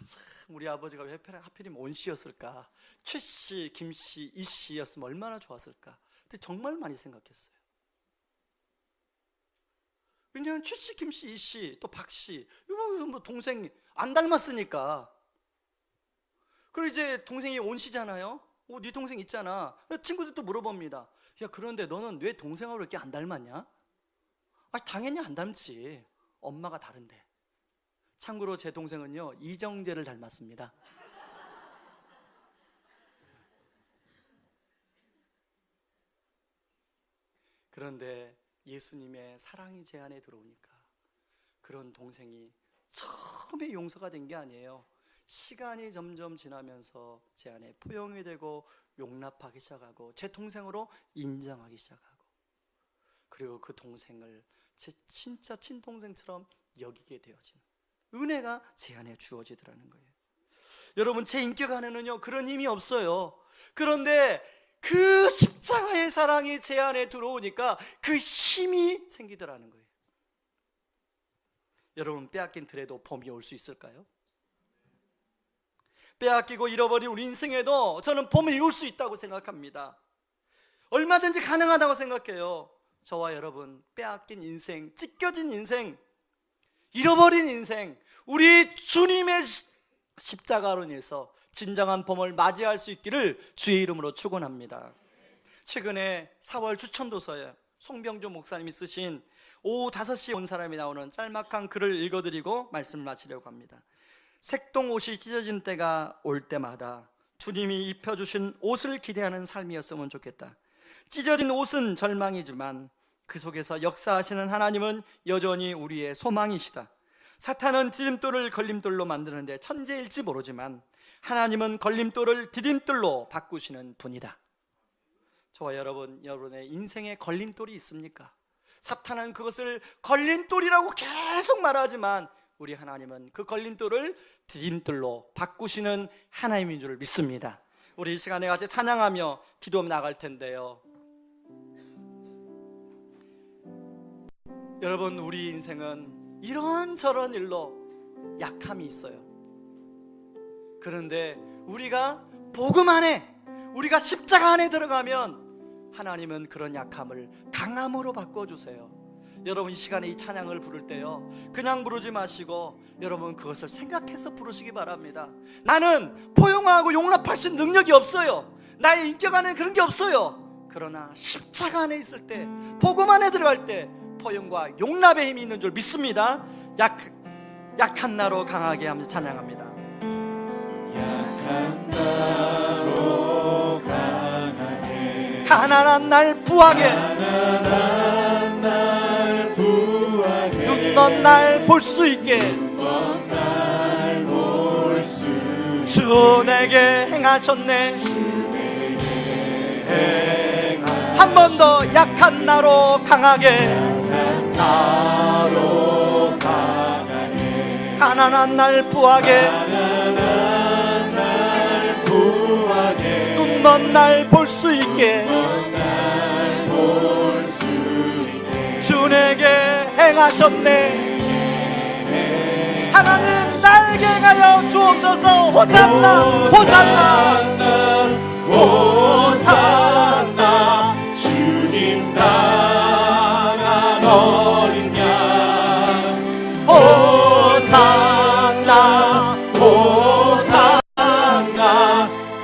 Speaker 1: 참, 우리 아버지가 왜 하필이면 온씨였을까? 최씨, 김씨, 이씨였으면 얼마나 좋았을까? 근데 정말 많이 생각했어요. 왜냐하면 최씨, 김씨, 이씨, 또 박씨, 이거 뭐 동생 안 닮았으니까. 그리고 이제 동생이 온씨잖아요. 네 동생 있잖아. 친구들도 물어봅니다. 야, 그런데 너는 왜 동생하고 이렇게 안 닮았냐? 당연히 안 닮지. 엄마가 다른데. 참고로 제 동생은요, 이정재를 닮았습니다. 그런데 예수님의 사랑이 제 안에 들어오니까 그런 동생이 처음에 용서가 된 게 아니에요. 시간이 점점 지나면서 제 안에 포용이 되고 용납하기 시작하고 제 동생으로 인정하기 시작하고, 그리고 그 동생을 제 진짜 친동생처럼 여기게 되어지는 은혜가 제 안에 주어지더라는 거예요. 여러분, 제 인격 안에는요 그런 힘이 없어요. 그런데 그 십자가의 사랑이 제 안에 들어오니까 그 힘이 생기더라는 거예요. 여러분, 빼앗긴 들에도 봄이 올 수 있을까요? 빼앗기고 잃어버린 우리 인생에도 저는 봄이 올 수 있다고 생각합니다. 얼마든지 가능하다고 생각해요. 저와 여러분, 빼앗긴 인생, 찢겨진 인생, 잃어버린 인생, 우리 주님의 십자가로 인해서 진정한 봄을 맞이할 수 있기를 주의 이름으로 축원합니다. 최근에 4월 추천도서에 송병주 목사님이 쓰신 오후 5시에 온 사람이 나오는 짤막한 글을 읽어드리고 말씀을 마치려고 합니다. 색동옷이 찢어진 때가 올 때마다 주님이 입혀주신 옷을 기대하는 삶이었으면 좋겠다. 찢어진 옷은 절망이지만 그 속에서 역사하시는 하나님은 여전히 우리의 소망이시다. 사탄은 디딤돌을 걸림돌로 만드는데 천재일지 모르지만 하나님은 걸림돌을 디딤돌로 바꾸시는 분이다. 저와 여러분의 인생에 걸림돌이 있습니까? 사탄은 그것을 걸림돌이라고 계속 말하지만 우리 하나님은 그 걸림돌을 디딤돌로 바꾸시는 하나님인 줄 믿습니다. 우리 이 시간에 같이 찬양하며 기도 나갈 텐데요. 여러분, 우리 인생은 이런저런 일로 약함이 있어요. 그런데 우리가 복음 안에, 우리가 십자가 안에 들어가면 하나님은 그런 약함을 강함으로 바꿔주세요. 여러분, 이 시간에 이 찬양을 부를 때요, 그냥 부르지 마시고 여러분 그것을 생각해서 부르시기 바랍니다. 나는 포용하고 용납할 수 있는 능력이 없어요. 나의 인격 안에 그런 게 없어요. 그러나 십자가 안에 있을 때, 복음 안에 들어갈 때 포용과 용납의 힘이 있는 줄 믿습니다. 약한 나로 강하게 하면서 찬양합니다.
Speaker 2: 약한 나로 강하게,
Speaker 1: 가난한 날 부하게,
Speaker 2: 가난한 날 부하게,
Speaker 1: 눈 먼 날 볼 수 있게,
Speaker 2: 먼 날 볼 수 있게
Speaker 1: 주 내게 행하셨네.
Speaker 2: 행하
Speaker 1: 한 번 더 약한 나로 강하게,
Speaker 2: 약한 나로 강하게,
Speaker 1: 가난한 날 부하게,
Speaker 2: 가난한 날 부하게,
Speaker 1: 눈 먼 날 볼 수 있게,
Speaker 2: 날 볼 수 있게
Speaker 1: 주 내게 행하셨네. 하나님 나에게 행하여 주옵소서. 호산나 호산나
Speaker 2: 호산나, 주님 당한 어린 양.
Speaker 1: 호산나
Speaker 2: 호산나,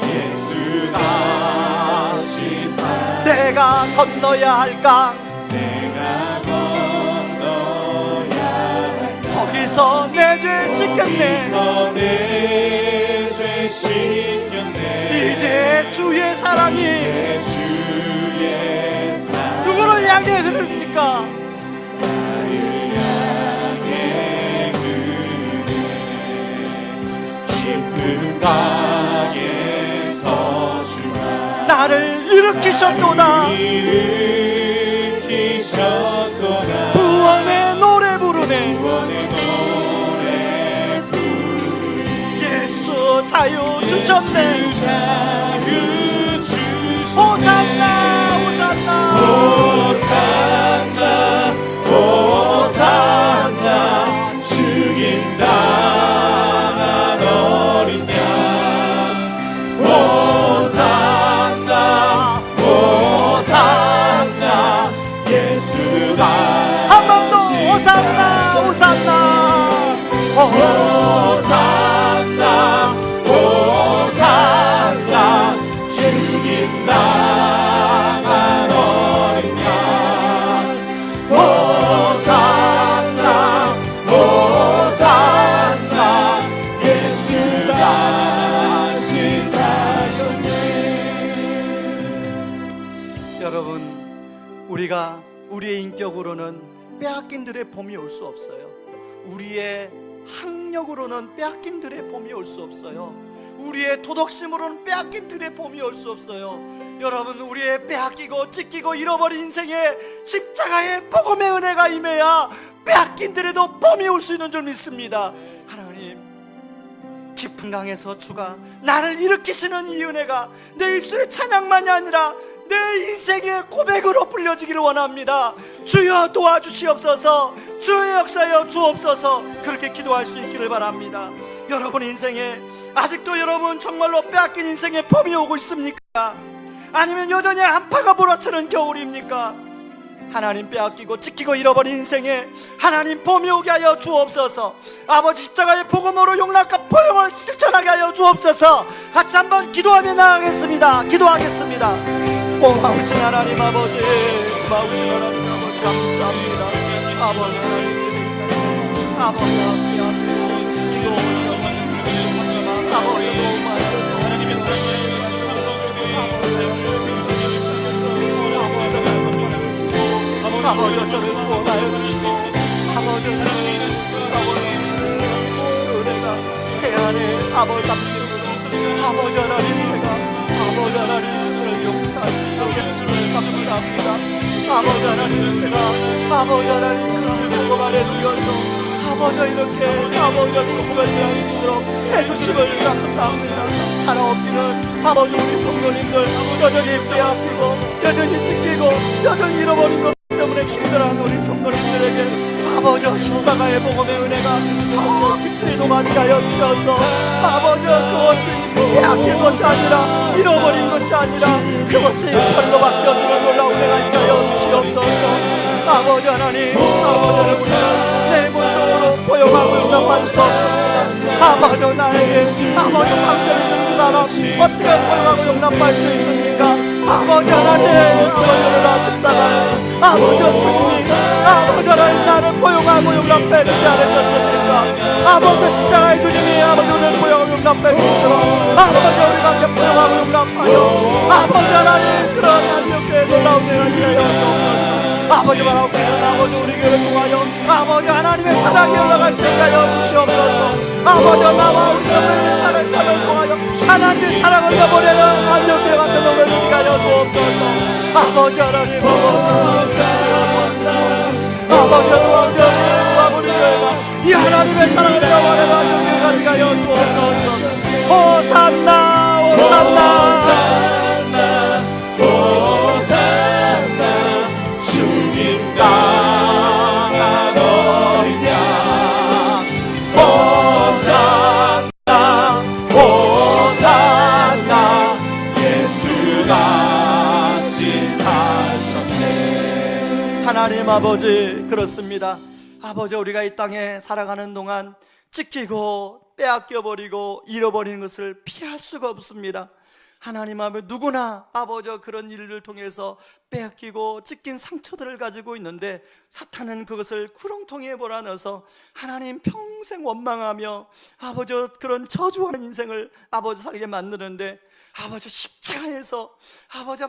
Speaker 2: 예수 다시 살.
Speaker 1: 내가 건너야 할 강,
Speaker 2: 내가 건너야 할
Speaker 1: 거기서 내 죄 씻겼네.
Speaker 2: 거기서 내 죄 씻겼네.
Speaker 1: 이제 주의 사랑이
Speaker 2: 이제 주의 사랑
Speaker 1: 누구를 향해 흐릅니까?
Speaker 2: 나를 향해 흐르네. 깊은 강에서 주가
Speaker 1: 나를 일으키셨도다.
Speaker 2: 일으키셨도다.
Speaker 1: 구원의 노래 부르네.
Speaker 2: 구원의 노래 부르네.
Speaker 1: 예수 자유 주셨네.
Speaker 2: 자유 주셨네.
Speaker 1: 호산나 호산나
Speaker 2: 호산나 호산나, 주님 당한 어린 양. 호산나 호산나, 예수
Speaker 1: 한 번 더 호산나 호산나
Speaker 2: 호산나 호산나, 주님 당한 어린 양. 호산나 호산나, 예수 다시 사셨네.
Speaker 1: 여러분, 우리의 인격으로는 빼앗긴 들의 봄이 올 수 없어요. 우리의 학력으로는 빼앗긴 들의 봄이 올 수 없어요. 우리의 도덕심으로는 빼앗긴 들의 봄이 올 수 없어요. 여러분, 우리의 빼앗기고 찢기고 잃어버린 인생에 십자가의 복음의 은혜가 임해야 빼앗긴 들에도 봄이 올 수 있는 줄 믿습니다. 하나님, 깊은 강에서 주가 나를 일으키시는 이 은혜가 내 입술의 찬양만이 아니라 내 인생의 고백으로 불려지기를 원합니다. 주여 도와주시옵소서. 주의 역사여 주옵소서. 그렇게 기도할 수 있기를 바랍니다. 여러분 인생에 아직도 여러분 정말로 빼앗긴 인생에 봄이 오고 있습니까? 아니면 여전히 한파가 몰아치는 겨울입니까? 하나님 빼앗기고 찢기고 잃어버린 인생에 하나님 봄이 오게 하여 주옵소서. 아버지 십자가의 복음으로 용납과 포용을 실천하게 하여 주옵소서. 같이 한번 기도하며 나가겠습니다. 기도하겠습니다. 고마우신 하나님 아버지, 고마우신 하나님 아버지, 감사합니다. 아버지 하나님, 아버지 하나님, 아버지 너무 많이 아버지 저를 구원하여 주시고 아버지 아버지 감사드리고 아버지 하나님 제가 아버지 하나님을 용서하시고 예수를 감사합니다. 아버지 하나님 제가 아버지 하나님 그것을 보고 말해드려서 아버지 이렇게 아버지 복음을 전하도록 해주심을 감사합니다. 하나없기는 아버지 우리 성도님들 여전히 빼앗기고 여전히 찢기고 여전히 잃어버린 것 때문에 힘들어하는 우리 성도님들에게 아버지 십자가의 복음의 은혜가 더 깊이 동하게 하여 주셔서 아버지 그것을 빼앗긴 것이 아니라 잃어버린 것이 아니라 그것이 별로 바뀌어주는 놀라운 은혜가 있게 하여 주시옵소서. 아버지 하나님 아버지를 우리는 내 모습으로 포용하고 용납할 수 없습니다. 아버지 나에게 아버지 상처를 준 사람 어떻게 포용하고 용납할 수 있습니까? 아버지 하나님 아버지를 십자가에 아버지 주님이 아버지 하나님 나를 포용하고 용납해 주지 않으셨습니까? 아버지 십자가의 주님이 아버지를 포용하고 용납해 주시도록 아버지 우리가 함께 포용하고 용납하여 아버지 하나님 그런 안녕교회 놀라운 은혜가 있게 하여 아버지 바라옵니다. 아버지 우리 교회를 통하여 아버지 하나님의 사랑이 올라갈 수 있게 하여 주시옵소서. 아버지 나와 우리 성도님의 사랑을 통하여 하나님의 사랑을 내보내는 안녕교회 같은 노래를 주게 하여 주옵소서. 아버지 하나님 아버지 하나님 우리 교회가 이 하나님의 사랑을 내보내는 안녕교회가 되게 하여 주옵소서. 호산나 호산나 하나님 아버지 그렇습니다. 아버지 우리가 이 땅에 살아가는 동안 찢기고 빼앗겨버리고 잃어버리는 것을 피할 수가 없습니다. 하나님 아버지 누구나 아버지 그런 일을 통해서 빼앗기고 찢긴 상처들을 가지고 있는데 사탄은 그것을 구렁텅이에 몰아넣어서 하나님 평생 원망하며 아버지 그런 저주하는 인생을 아버지 살게 만드는데 아버지 십자가에서 아버지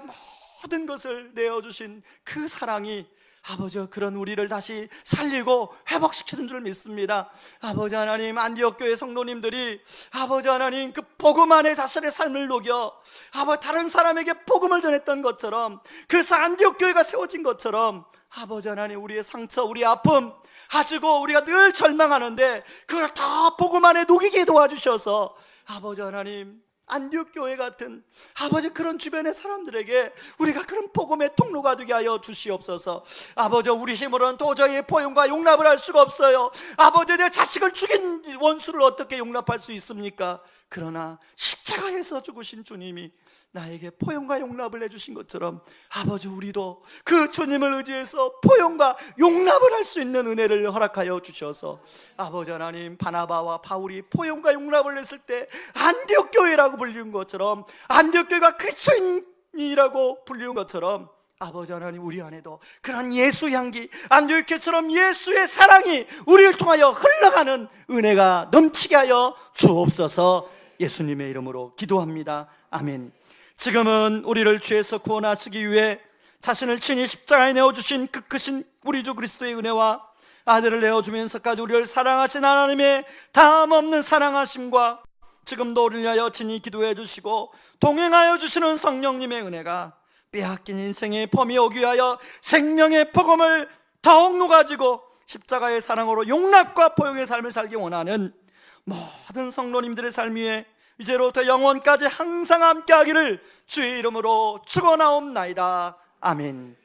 Speaker 1: 모든 것을 내어주신 그 사랑이 아버지 그런 우리를 다시 살리고 회복시키는 줄 믿습니다. 아버지 하나님 안디옥 교회 성도님들이 아버지 하나님 그 복음 안에 자신의 삶을 녹여 아버지 다른 사람에게 복음을 전했던 것처럼 그래서 안디옥 교회가 세워진 것처럼 아버지 하나님 우리의 상처 우리의 아픔 가지고 우리가 늘 절망하는데 그걸 다 복음 안에 녹이게 도와주셔서 아버지 하나님 안디옥 교회 같은 아버지 그런 주변의 사람들에게 우리가 그런 복음의 통로가 되게 하여 주시옵소서. 아버지 우리 힘으로는 도저히 포용과 용납을 할 수가 없어요. 아버지 내 자식을 죽인 원수를 어떻게 용납할 수 있습니까? 그러나 십자가에서 죽으신 주님이 나에게 포용과 용납을 해주신 것처럼 아버지 우리도 그 주님을 의지해서 포용과 용납을 할 수 있는 은혜를 허락하여 주셔서 아버지 하나님 바나바와 바울이 포용과 용납을 했을 때 안디옥 교회라고 불리는 것처럼 안디옥 교회가 그리스도인이라고 불리는 것처럼 아버지 하나님 우리 안에도 그런 예수 향기 안디옥 교회처럼 예수의 사랑이 우리를 통하여 흘러가는 은혜가 넘치게 하여 주옵소서. 예수님의 이름으로 기도합니다. 아멘. 지금은 우리를 죄에서 구원하시기 위해 자신을 친히 십자가에 내어주신 그 크신 우리 주 그리스도의 은혜와 아들을 내어주면서까지 우리를 사랑하신 하나님의 다함없는 사랑하심과 지금도 우리를 위하여 친히 기도해 주시고 동행하여 주시는 성령님의 은혜가 빼앗긴 인생의 범위 오기 위하여 생명의 복음을 더욱 녹아지고 십자가의 사랑으로 용납과 포용의 삶을 살기 원하는 모든 성도님들의 삶 위에 이제로부터 영원까지 항상 함께하기를 주의 이름으로 축원하옵나이다. 아멘.